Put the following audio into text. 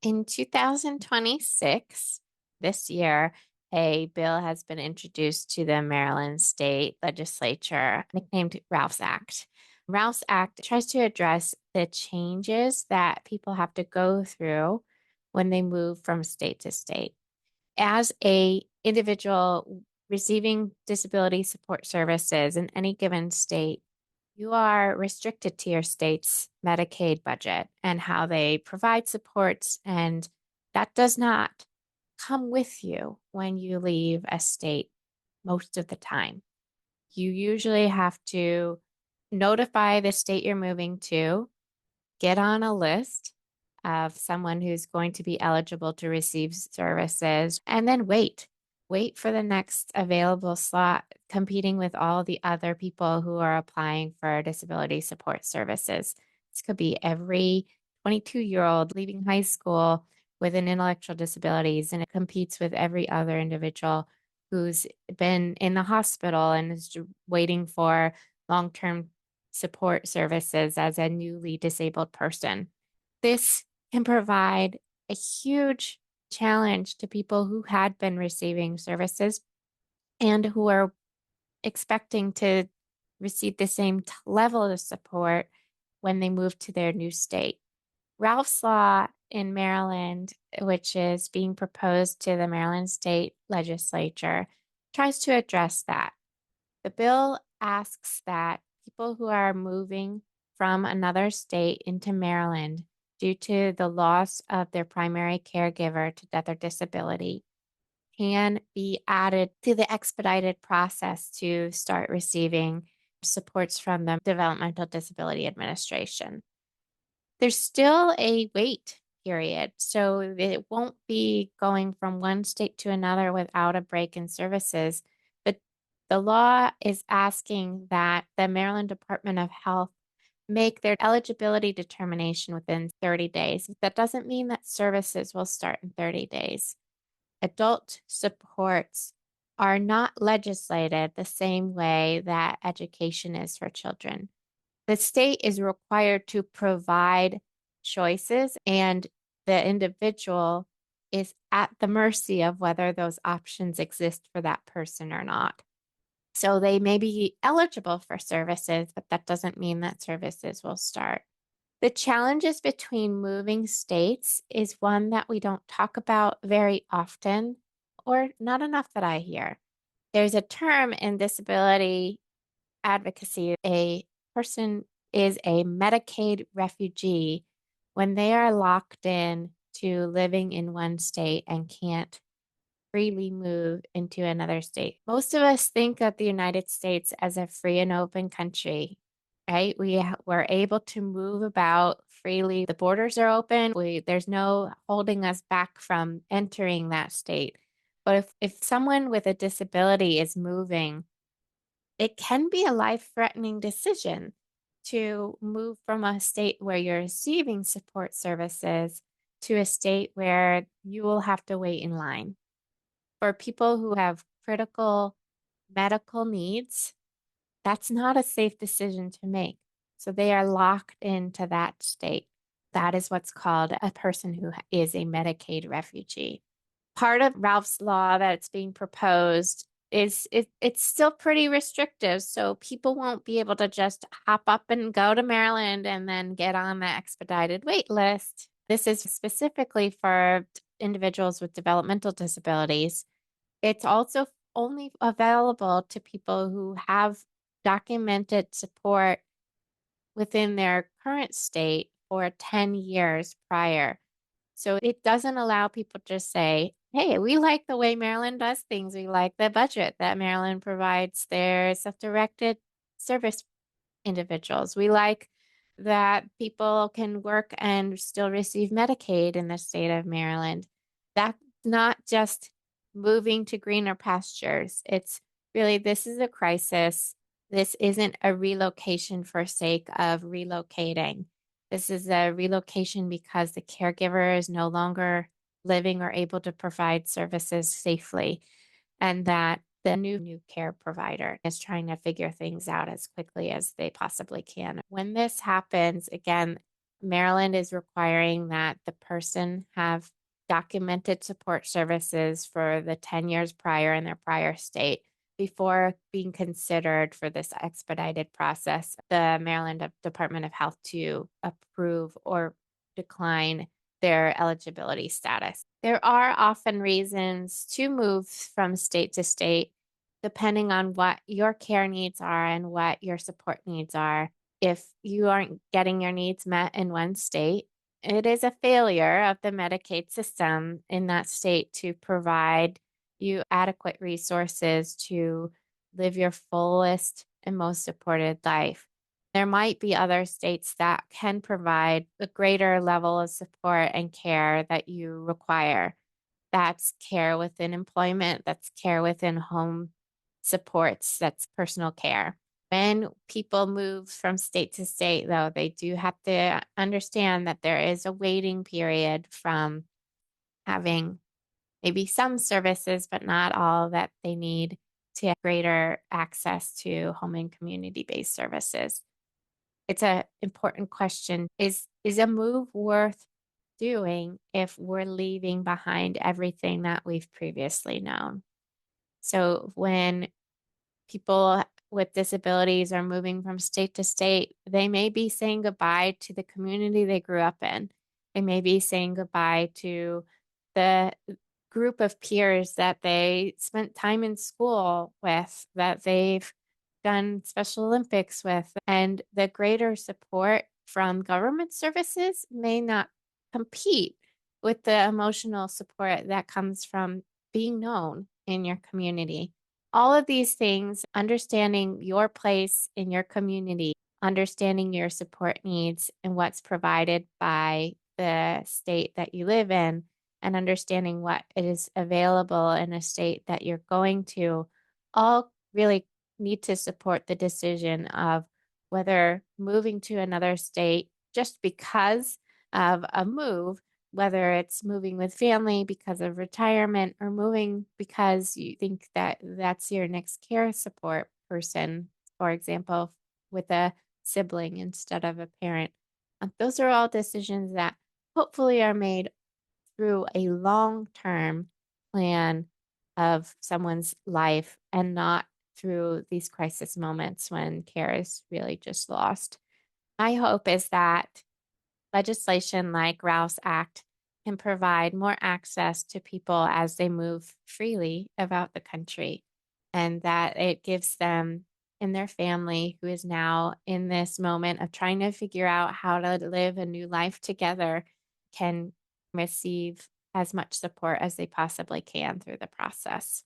In 2026, this year, a bill has been introduced to the Maryland state legislature nicknamed Ralph's Act. Ralph's Act tries to address the changes that people have to go through when they move from state to state. As a individual receiving disability support services in any given state, you are restricted to your state's Medicaid budget and how they provide supports, and that does not come with you when you leave a state most of the time. You usually have to notify the state you're moving to, get on a list of someone who's going to be eligible to receive services, and then wait. Wait for the next available slot, competing with all the other people who are applying for disability support services. This could be every 22-year-old leaving high school with an intellectual disabilities, and it competes with every other individual who's been in the hospital and is waiting for long-term support services as a newly disabled person. This can provide a huge challenge to people who had been receiving services and who are expecting to receive the same level of support when they move to their new state. Ralph's Law in Maryland, which is being proposed to the Maryland state legislature, tries to address that. The bill asks that people who are moving from another state into Maryland due to the loss of their primary caregiver to death or disability can be added to the expedited process to start receiving supports from the Developmental Disability Administration. There's still a wait period, so it won't be going from one state to another without a break in services. But the law is asking that the Maryland Department of Health make their eligibility determination within 30 days. That doesn't mean that services will start in 30 days. Adult supports are not legislated the same way that education is for children. The state is required to provide choices, and the individual is at the mercy of whether those options exist for that person or not. So they may be eligible for services, but that doesn't mean that services will start. The challenges between moving states is one that we don't talk about very often, or not enough that I hear. There's a term in disability advocacy. A person is a Medicaid refugee when they are locked in to living in one state and can't freely move into another state. Most of us think of the United States as a free and open country, right? We're able to move about freely. The borders are open. There's no holding us back from entering that state. But if someone with a disability is moving, it can be a life-threatening decision to move from a state where you're receiving support services to a state where you will have to wait in line. For people who have critical medical needs, that's not a safe decision to make. So they are locked into that state. That is what's called a person who is a Medicaid refugee. Part of Ralph's Law that's being proposed is it's still pretty restrictive. So people won't be able to just hop up and go to Maryland and then get on the expedited wait list. This is specifically for individuals with developmental disabilities. It's also only available to people who have documented support within their current state for 10 years prior. So it doesn't allow people to just say, hey, we like the way Maryland does things. We like the budget that Maryland provides their self-directed service individuals. We like that people can work and still receive Medicaid in the state of Maryland. That's not just moving to greener pastures. It's really, this is a crisis. This isn't a relocation for sake of relocating. This is a relocation because the caregiver is no longer living or able to provide services safely, and that the new care provider is trying to figure things out as quickly as they possibly can. When this happens, again, Maryland is requiring that the person have documented support services for the 10 years prior in their prior state before being considered for this expedited process, the Maryland Department of Health to approve or decline their eligibility status. There are often reasons to move from state to state, depending on what your care needs are and what your support needs are. If you aren't getting your needs met in one state, it is a failure of the Medicaid system in that state to provide you adequate resources to live your fullest and most supported life. There might be other states that can provide a greater level of support and care that you require. That's care within employment, that's care within home supports, that's personal care. When people move from state to state, though, they do have to understand that there is a waiting period from having maybe some services, but not all that they need to have greater access to home and community-based services. It's an important question. Is a move worth doing if we're leaving behind everything that we've previously known? So when people with disabilities are moving from state to state, they may be saying goodbye to the community they grew up in. They may be saying goodbye to the group of peers that they spent time in school with, that they've done Special Olympics with, and the greater support from government services may not compete with the emotional support that comes from being known in your community. All of these things, understanding your place in your community, understanding your support needs and what's provided by the state that you live in, and understanding what is available in a state that you're going to, all really need to support the decision of whether moving to another state just because of a move, whether it's moving with family because of retirement or moving because you think that that's your next care support person, for example, with a sibling instead of a parent. Those are all decisions that hopefully are made through a long-term plan of someone's life and not through these crisis moments when care is really just lost. My hope is that legislation like Rouse Act can provide more access to people as they move freely about the country, and that it gives them and their family, who is now in this moment of trying to figure out how to live a new life together, can receive as much support as they possibly can through the process.